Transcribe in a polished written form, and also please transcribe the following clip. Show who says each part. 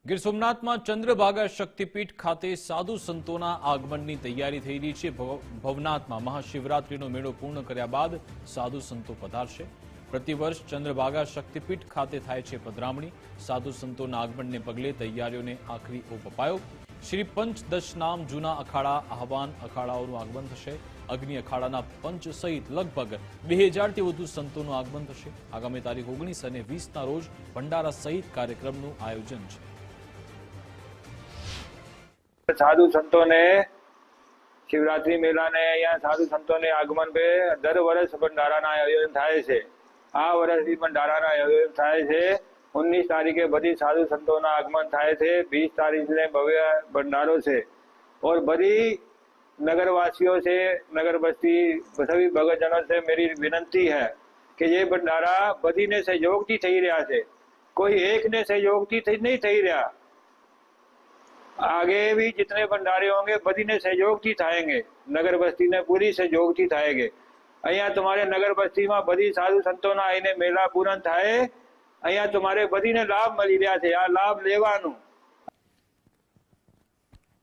Speaker 1: ગીર સોમનાથમાં ચંદ્રભાગા શક્તિપીઠ ખાતે સાધુ સંતોના આગમનની તૈયારી થઈ રહી છે। ભવનાથમાં મહાશિવરાત્રીનો મેળો પૂર્ણ કર્યા બાદ સાધુ સંતો પધારશે। પ્રતિવર્ષ ચંદ્રભાગા શક્તિપીઠ ખાતે થાય છે પધરામણી। સાધુ સંતોના આગમનને પગલે તૈયારીઓને આખરી ઓપ અપાયો। શ્રી પંચ દશનામ જૂના અખાડા આહવાન અખાડાઓનું આગમન થશે। અગ્નિ અખાડાના પંચ સહિત લગભગ 2000થી વધુ સંતોનું આગમન થશે। આગામી તારીખ 19 અને 20ના રોજ ભંડારા સહિત કાર્યક્રમનું આયોજન છે।
Speaker 2: साधु संतों ने शिवरात्रि मेला ने अँ साधु संतों ने आगमन पे दर वर्ष भंडारा आयोजन थाय छे। आ वर्ष भंडारा आयोजन थाय छे। 19 तारीखे बधी साधु संतों आगमन थाय छे। 20 तारीख ने भव्य भंडारो छे और बधी नगरवासियों से नगर बस्ती सभी भगतजनों से मेरी विनंती है कि ये भंडारा बधी ने सहयोग थी थई रह्या छे। कोई एक ने सहयोग थी नहीं थई रह्या। आगे भी जितने भंडारे होंगे बधी ने सहयोग थी थाएंगे। नगर बस्ती ने पूरी सहयोग थी थाएंगे। अँ तुम्हारे नगर बस्ती में बधी साधु संतों आईने मेला पूर्ण थाय। अँ तुम्हारे बधी ने लाभ मळी रह्या छे। आ लाभ लेवानुं।